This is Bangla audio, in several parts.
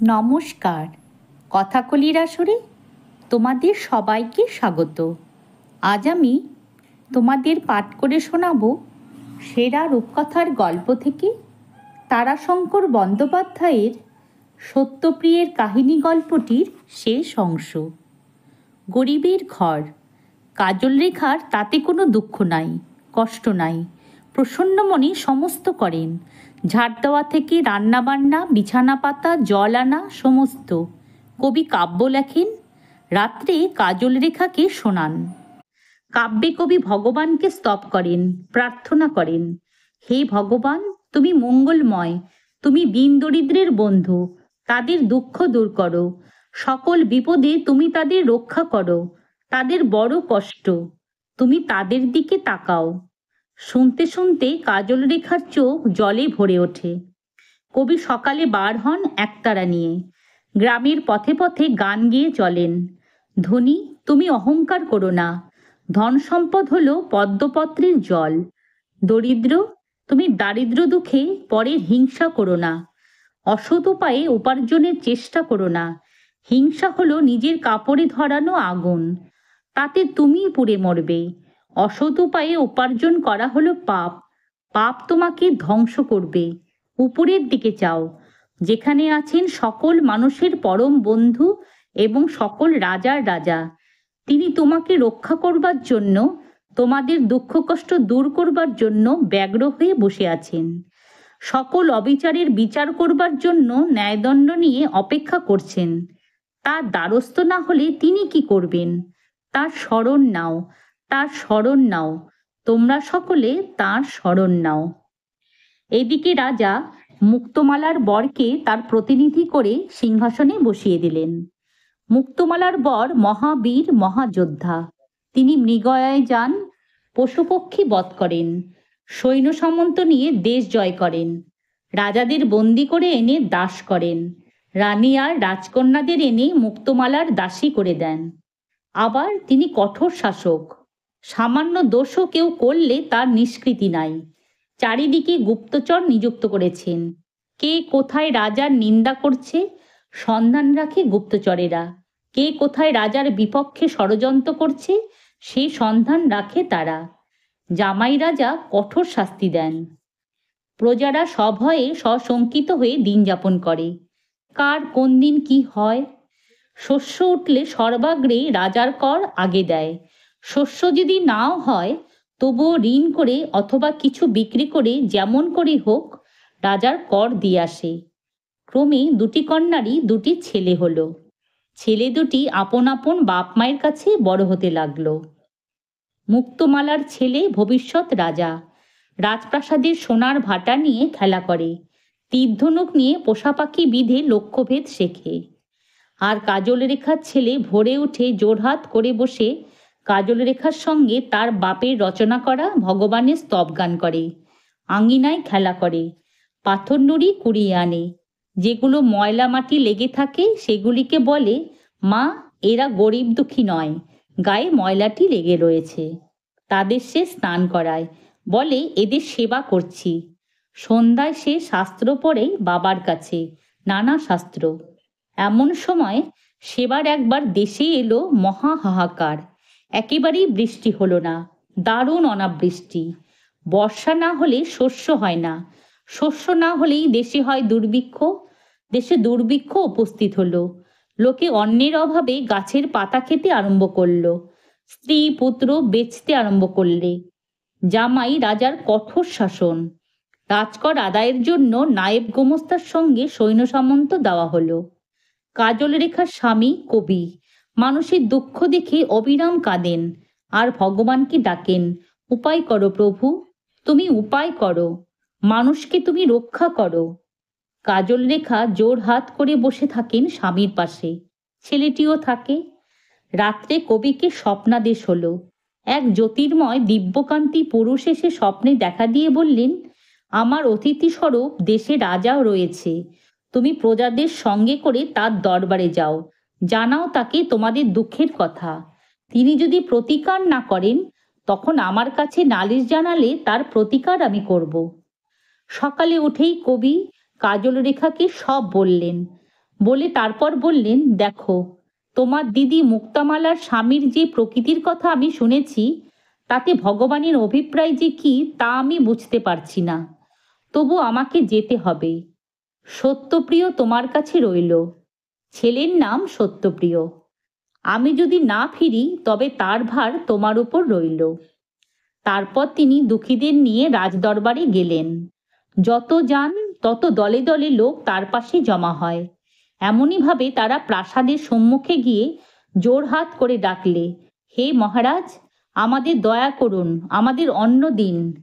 নমস্কার। কথাকলির আসরে তোমাদের সবাইকে স্বাগত। আজ আমি তোমাদের পাঠ করে শোনাব সেরা রূপকথার গল্প থেকে তারাশঙ্কর বন্দ্যোপাধ্যায়ের সত্যপ্রিয়ের কাহিনী গল্পটির শেষ অংশ। গরিবের ঘর। কাজল রেখার তাতে কোনো দুঃখ নাই, কষ্ট নাই। প্রসন্ন মনে সমস্ত করেন, ঝাড় দেওয়া থেকে রান্নাবান্না, বিছানা পাতা, জল আনা, সমস্ত। কবি কাব্য লেখেন, রাত্রে কাজল রেখাকে শোনান। কাব্যে কবি ভগবানকে স্তব করেন, প্রার্থনা করেন, হে ভগবান, তুমি মঙ্গলময়, তুমি দিন দরিদ্রের বন্ধু, তাদের দুঃখ দূর করো, সকল বিপদে তুমি তাদের রক্ষা করো, তাদের বড় কষ্ট, তুমি তাদের দিকে তাকাও। শুনতে শুনতে কাজল রেখার চোখ জলে ভরে ওঠে। কবি সকালে বার হন একতারা নিয়ে, গ্রামের পথে পথে গান গেয়ে চলেন। ধনী, তুমি অহংকার করো না, ধন সম্পদ হলো পদ্মপত্রের জল। দরিদ্র, তুমি দারিদ্র দুঃখে পরের হিংসা করো না, অসৎ উপায়ে উপার্জনের চেষ্টা করো না। হিংসা হলো নিজের কাপড়ে ধরানো আগুন, তাতে তুমিই পুড়ে মরবে। অসৎ উপায়ে উপার্জন করা হলো পাপ, পাপ তোমাকে ধ্বংস করবে। উপরের দিকে চাও, যেখানে আছেন সকল মানুষের পরম বন্ধু এবং সকল রাজার রাজা। তিনি তোমাকে রক্ষা করবার জন্য, তোমাদের দুঃখ কষ্ট দূর করবার জন্য ব্যগ্র হয়ে বসে আছেন। সকল অবিচারের বিচার করবার জন্য ন্যায়দণ্ড নিয়ে অপেক্ষা করছেন। তার দ্বারস্থ না হলে তিনি কি করবেন? তার শরণ নাও, তার শরণ নাও, তোমরা সকলে তার শরণ নাও। এদিকে রাজা মুক্তমালার বরকে তার প্রতিনিধি করে সিংহাসনে বসিয়ে দিলেন। মুক্তমালার বর মহাবীর, মহাযোদ্ধা। তিনি মৃগয়ায় যান, পশুপক্ষী বধ করেন, সৈন্য সামন্ত নিয়ে দেশ জয় করেন, রাজাদের বন্দি করে এনে দাস করেন, রানী আর রাজকন্যাদের এনে মুক্তমালার দাসী করে দেন। আবার তিনি কঠোর শাসক, সামান্য দোষও কেউ করলে তার নিষ্কৃতি নাই। চারিদিকে গুপ্তচর নিযুক্ত করেছেন, কে কোথায় রাজার নিন্দা করছে সন্ধান রাখে গুপ্তচরেরা, কে কোথায় রাজার বিপক্ষে ষড়যন্ত্র করছে সেই সন্ধান রাখে তারা। জামাই রাজা কঠোর শাস্তি দেন, প্রজারা সভয়ে সশঙ্কিত হয়ে দিন যাপন করে। কার কোন দিন কি হয়? শস্য উঠলে সর্বাগ্রে রাজার কর আগে দেয়। শস্য যদি নাও হয় তবুও ঋণ করে অথবা কিছু বিক্রি করে যেমন করে হোক রাজার কর দিয়ে আসে। ক্রমে দুটি কন্যারই দুটি ছেলে হলো। ছেলে দুটি আপন আপন বাপ মায়ের কাছে বড় হতে লাগলো। মুক্তমালার ছেলে ভবিষ্যৎ রাজা, রাজপ্রাসাদের সোনার ভাটা নিয়ে খেলা করে, তীরধনুক নিয়ে পোষা পাখি বিধে লক্ষ্যভেদ শেখে। আর কাজল রেখার ছেলে ভোরে উঠে জোড়হাত করে বসে কাজল রেখার সঙ্গে তার বাপের রচনা করা ভগবানের স্তব গান করে, আঙিনায় খেলা করে, পাথর নুড়ি কুড়িয়ে আনে। যেগুলো ময়লা মাটি লেগে থাকে সেগুলিকে বলে, মা, এরা গরিব দুঃখী নয়, গায়ে ময়লাটি লেগে রয়েছে। তাদের সে স্নান করায়, বলে এদের সেবা করছি। সন্ধ্যায় সে শাস্ত্র পড়ে বাবার কাছে, নানা শাস্ত্র। এমন সময় সেবার একবার দেশে এলো মহা হাহাকার। একেবারেই বৃষ্টি হলো না, দারুণ অনাবৃষ্টি। বর্ষা না হলে শস্য হয় না, শস্য না হলেই দেশে হয় দুর্ভিক্ষ, দেশে দুর্ভিক্ষ উপস্থিত হলো। লোকে অন্নের অভাবে গাছের পাতা খেতে আরম্ভ করলো, স্ত্রী পুত্র বেচতে আরম্ভ করলে। জামাই রাজার কঠোর শাসন, রাজকর আদায়ের জন্য নায়েব গোমস্তার সঙ্গে সৈন্য সামন্ত দেওয়া হলো। কাজল রেখার স্বামী কবি, মানুষের দুঃখ দেখে অবিরাম কাঁদেন আর ভগবানকে ডাকেন, উপায় করো প্রভু, তুমি উপায় করো, মানুষকে তুমি রক্ষা করো। কাজল রেখা জোর হাত করে বসে থাকেন স্বামীর পাশে, ছেলেটিও থাকে। রাত্রে কবিকে স্বপ্নাদেশ হলো। এক জ্যোতির্ময় দিব্যকান্তি পুরুষ এসে স্বপ্নে দেখা দিয়ে বললেন, আমার অতিথি স্বরূপ দেশে রাজাও রয়েছে, তুমি প্রজাদের সঙ্গে করে তার দরবারে যাও, জানাও তাকে তোমাদের দুঃখের কথা। তিনি যদি প্রতিকার না করেন তখন আমার কাছে নালিশ জানালে তার প্রতিকার আমি করব। সকালে উঠেই কবি কাজল রেখাকে সব বললেন। বলে তারপর বললেন, দেখো, তোমার দিদি মুক্তামালার স্বামীর যে প্রকৃতির কথা আমি শুনেছি, তাতে ভগবানের অভিপ্রায় যে কি তা আমি বুঝতে পারছি না। তবু আমাকে যেতে হবে। সত্যপ্রিয় তোমার কাছে রইল। ছেলের নাম সত্যপ্রিয়। আমি যদি না ফিরি তবে তার ভার তোমার উপর রইল। তারপর তিনি দুঃখীদের নিয়ে রাজদরবারে গেলেন। যত যান তত দলে দলে লোক তার পাশে জমা হয়। এমনইভাবে তারা প্রাসাদের সম্মুখে গিয়ে জোড়হাত করে ডাকলে, হে মহারাজ, আমাদের দয়া করুন, আমাদের অন্ন দিন।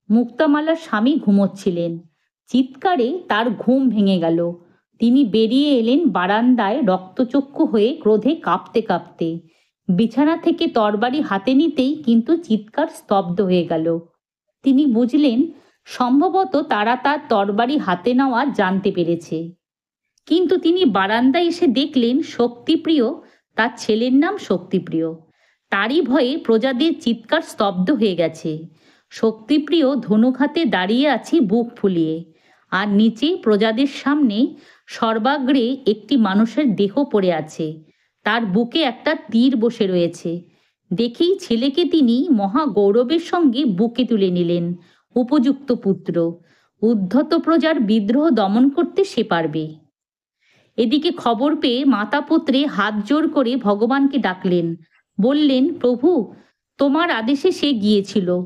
মুক্তামালার স্বামী ঘুমোচ্ছিলেন। চিৎকারে তার ঘুম ভেঙে গেল। তিনি বেরিয়ে এলেন বারান্দায় রক্তচক্ষু হয়ে, ক্রোধে কাঁপতে কাঁপতে। বিছানা থেকে তরবারি হাতে নিতেই কিন্তু চিৎকার স্তব্ধ হয়ে গেল। তিনি বুঝলেন সম্ভবত তারা তার তরবারি হাতে নেওয়া জানতে পেরেছে। কিন্তু তিনি বারান্দায় এসে দেখলেন শক্তিপ্রিয়, তার ছেলের নাম শক্তিপ্রিয়। তারই ভয়ে প্রজাদের চিৎকার স্তব্ধ হয়ে গেছে। শক্তিপ্রিয় ধনুক হাতে দাঁড়িয়ে আছে বুক ফুলিয়ে, আর নিচে প্রজাদের সামনে সর্বাগ্রে একটি মানুষের দেহ পড়ে আছে। তার বুকে একটা তীর বসে রয়েছে। দেখেই ছেলেকে তিনি মহা গৌরবের সঙ্গে বুকে তুলে নিলেন। উপযুক্ত পুত্র, উদ্ধত প্রজার বিদ্রোহ দমন করতে সে পারবে। এদিকে খবর পেয়ে মাতা পুত্রে হাত জোর করে ভগবানকে ডাকলেন। বললেন, প্রভু, তোমার আদেশে সে গিয়েছিল,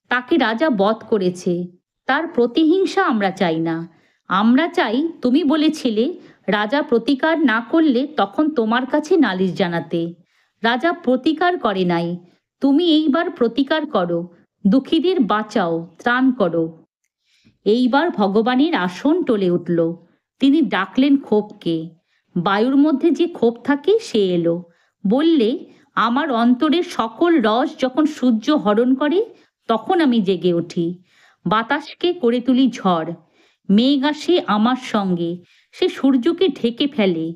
তাকে রাজা বধ করেছে। তার প্রতিহিংসা আমরা চাই না। আমরা চাই, তুমি বলেছিলে রাজা প্রতিকার না করলে তখন তোমার কাছে নালিশ জানাতে। রাজা প্রতিকার করে নাই। তুমি এইবার প্রতিকার করো, দুঃখীদের বাঁচাও, ত্রাণ করো। এইবার ভগবানের আসন টলে উঠল। তিনি ডাকলেন ক্ষোভকে। বায়ুর মধ্যে যে ক্ষোভ থাকে সে এলো। বললে, আমার অন্তরের সকল রস যখন সূর্য হরণ করে তখন আমি জেগে উঠি। বাতাসকে করে তুলি ঝড়। মেঘ আসে আমার সঙ্গে, সে সূর্যকে ঢেকে ফেলে।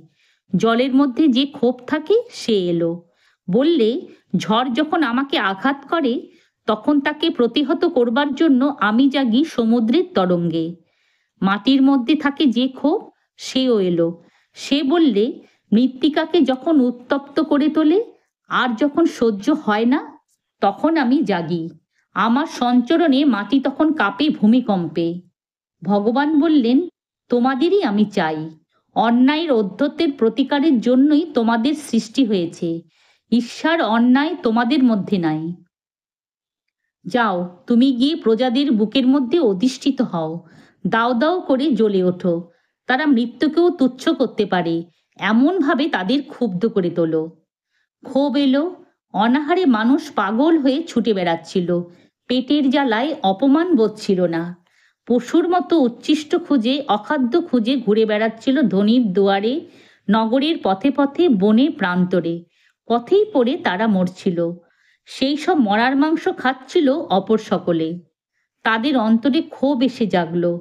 জলের মধ্যে যে ক্ষোভ থাকে সে এলো। বললে, ঝড় যখন আমাকে আঘাত করে তখন তাকে প্রতিহত করবার জন্য আমি জাগি সমুদ্রের তরঙ্গে। মাটির মধ্যে থাকে যে ক্ষোভ সেও এলো। সে বললে, মৃত্তিকাকে যখন উত্তপ্ত করে তোলে আর যখন সহ্য হয় না তখন আমি জাগি। আমার সঞ্চরণে মাটি তখন কাঁপে ভূমিকম্পে। ভগবান বললেন, তোমাদেরই আমি চাই। অন্যায়ের অধ্যত্বের প্রতিকারের জন্যই তোমাদের সৃষ্টি হয়েছে। ঈশ্বর অন্যায় তোমাদের মধ্যে নাই। যাও, তুমি গিয়ে প্রজাদের বুকের মধ্যে অধিষ্ঠিত হও। দাও দাও করে জ্বলে ওঠো। তারা মৃত্যুকেও তুচ্ছ করতে পারে, এমনভাবে তাদের ক্ষুব্ধ করে তোলো। ক্ষোভ এলো। অনাহারে মানুষ পাগল হয়ে ছুটে বেড়াচ্ছিল। পেটের জ্বালায় অপমান বোধ ছিল না। পশুর মতো উচ্ছিষ্ট খুঁজে, অখাদ্য খুঁজে ঘুরে বেড়াচ্ছিল ধনির দুয়ারে, নগরের পথে পথে, বনে প্রান্তরে। পথেই পড়ে তারা মরছিল। সেই সব মরার মাংস খাচ্ছিল অপর সকলে। তাদের অন্তরে ক্ষোভ এসে জাগল।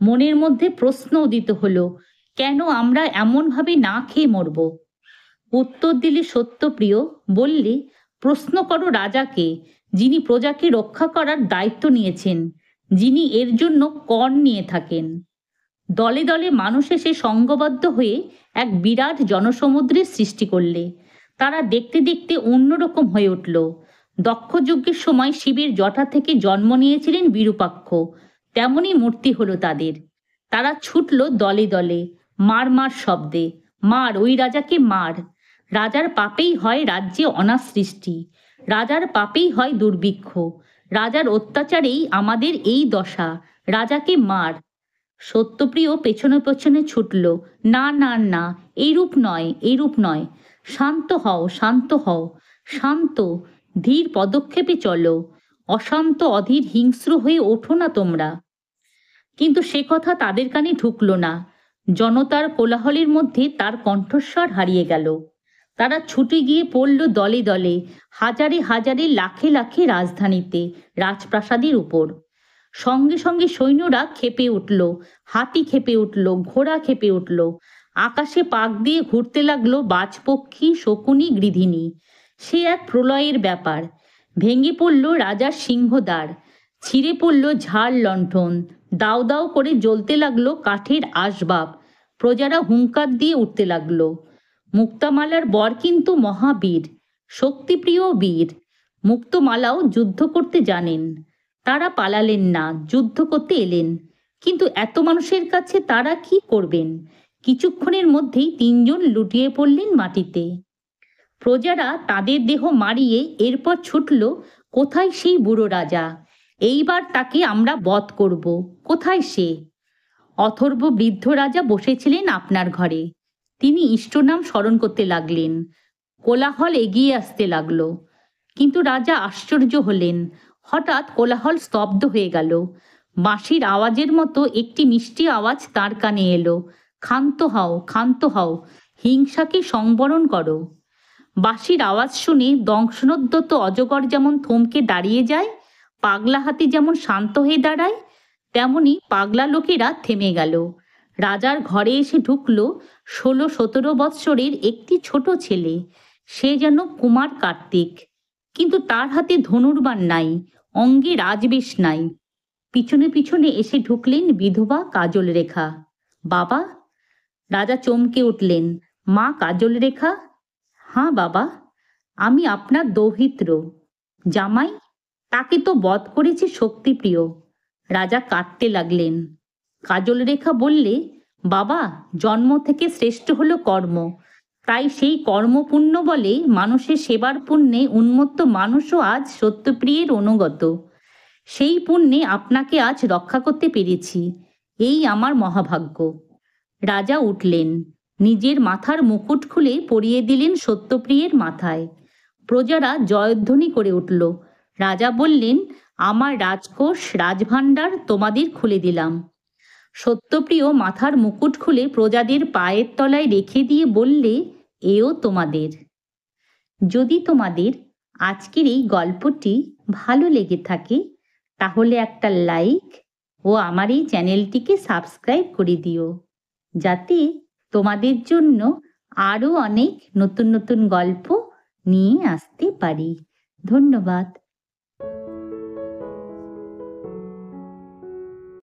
মনের মধ্যে প্রশ্ন উদিত হলো, কেন আমরা এমনভাবে না খেয়ে মরব? উত্তর দিলে সত্যপ্রিয়। বললে, প্রশ্ন করো রাজাকে, যিনি প্রজাকে রক্ষা করার দায়িত্ব নিয়েছেন, যিনি এর জন্য কর নিয়ে থাকেন। দলে দলে মানুষ এসে সঙ্গবদ্ধ হয়ে এক বিরাট জনসমুদ্রের সৃষ্টি করলে। তারা দেখতে দেখতে অন্যরকম হয়ে উঠল। দক্ষযজ্ঞের সময় শিবের জটা থেকে জন্ম নিয়েছিলেন বিরূপাক্ষ, তেমনই মূর্তি হলো তাদের। তারা ছুটল দলে দলে, মার মার শব্দে। মার, ওই রাজাকে মার। রাজার পাপেই হয় রাজ্যে অনাসৃষ্টি, রাজার পাপেই হয় দুর্ভিক্ষ, রাজার অত্যাচারেই আমাদের এই দশা। রাজাকে মার। সত্যপ্রিয় পেছনে পেছনে ছুটল। না না না, এইরূপ নয়, এইরূপ নয়। শান্ত হও, শান্ত হও, শান্ত, ধীর পদক্ষেপে চলো। অশান্ত অধীর হিংস্র হয়ে ওঠো না তোমরা। কিন্তু সে কথা তাদের কানে ঢুকল না। জনতার কোলাহলের মধ্যে তার কণ্ঠস্বর হারিয়ে গেল। তারা ছুটে গিয়ে পড়ল দলে দলে, হাজারে হাজারে, লাখে লাখে রাজধানীতে, রাজপ্রাসাদের উপর। সঙ্গে সঙ্গে সৈন্যরা খেপে উঠল, হাতি খেপে উঠল, ঘোড়া খেপে উঠল। আকাশে পাক দিয়ে ঘুরতে লাগলো বাজপক্ষী, শকুনি, গৃধিনী। সে এক প্রলয়ের ব্যাপার। ভেঙে পড়ল রাজার সিংহদ্বার, ছিঁড়ে পড়ল ঝাড় লণ্ঠন, দাউ দাউ করে জ্বলতে লাগলো কাঠের আসবাব। প্রজারা হুঙ্কার দিয়ে উঠতে লাগলো। মুক্তামালার বর কিন্তু মহাবীর, শক্তিপ্রিয় বীর। মুক্তমালাও যুদ্ধ করতে জানেন। তারা পালালেন না, যুদ্ধ করতে এলেন। কিন্তু এত মানুষের কাছে তারা কি করবেন? কিছুক্ষণের মধ্যেই তিনজন লুটিয়ে পড়লেন মাটিতে। প্রজারা তাদের দেহ মারিয়ে এরপর ছুটল, কোথায় সেই বুড়ো রাজা? এইবার তাকে আমরা বধ করব। কোথায় সে? অথর্ব বৃদ্ধ রাজা বসেছিলেন আপনার ঘরে। তিনি ইষ্টনাম স্মরণ করতে লাগলেন। কোলাহল এগিয়ে আসতে লাগলো। কিন্তু রাজা আশ্চর্য হলেন। হঠাৎ কোলাহল স্তব্ধ হয়ে গেল। বাঁশির আওয়াজের মতো একটি মিষ্টি আওয়াজ তার কানে এলো। ক্ষান্ত হও, ক্ষান্ত হও, হিংসাকে সংবরণ করো। বাঁশির আওয়াজ শুনে দংশনোদ্যত অজগর যেমন থমকে দাঁড়িয়ে যায়, পাগলা হাতি যেমন শান্ত হয়ে দাঁড়ায়, তেমনি পাগলা লোকেরা থেমে গেল। রাজার ঘরে এসে ঢুকলো 16-17 বৎসরের একটি ছোট ছেলে। সে যেন কুমার কার্তিক, কিন্তু তার হাতে ধনুর্বাণ নাই, অঙ্গে রাজবেশ নাই। পিছনে পিছনে এসে ঢুকলেন বিধবা কাজল রেখা। বাবা! রাজা চমকে উঠলেন। মা কাজল রেখা? হ্যাঁ বাবা, আমি আপনার দৌহিত্র। জামাই? তাকে তো বধ করেছে শক্তিপ্রিয়। রাজা কাঁদতে লাগলেন। কাজল রেখা বললে, বাবা, জন্ম থেকে শ্রেষ্ঠ হলো কর্ম। তাই সেই কর্মপুণ্য বলে মানুষের সেবার পুণ্যে উন্মত্ত মানুষও আজ সত্যপ্রিয়ের অনুগত। সেই পুণ্যে আপনাকে আজ রক্ষা করতে পেরেছি। এই আমার মহাভাগ্য। রাজা উঠলেন। নিজের মাথার মুকুট খুলে পরিয়ে দিলেন সত্যপ্রিয়ের মাথায়। প্রজারা জয়ধ্বনি করে উঠল। রাজা বললেন, আমার রাজকোষ রাজভাণ্ডার তোমাদের খুলে দিলাম। সত্যপ্রিয় মাথার মুকুট খুলে প্রজাদের পায়ের তলায় রেখে দিয়ে বললে, এও তোমাদের। যদি তোমাদের আজকের এই গল্পটি ভালো লেগে থাকে তাহলে একটা লাইক ও আমার এই চ্যানেলটিকে সাবস্ক্রাইব করে দিও, যাতে তোমাদের জন্য আরও অনেক নতুন নতুন গল্প নিয়ে আসতে পারি। ধন্যবাদ।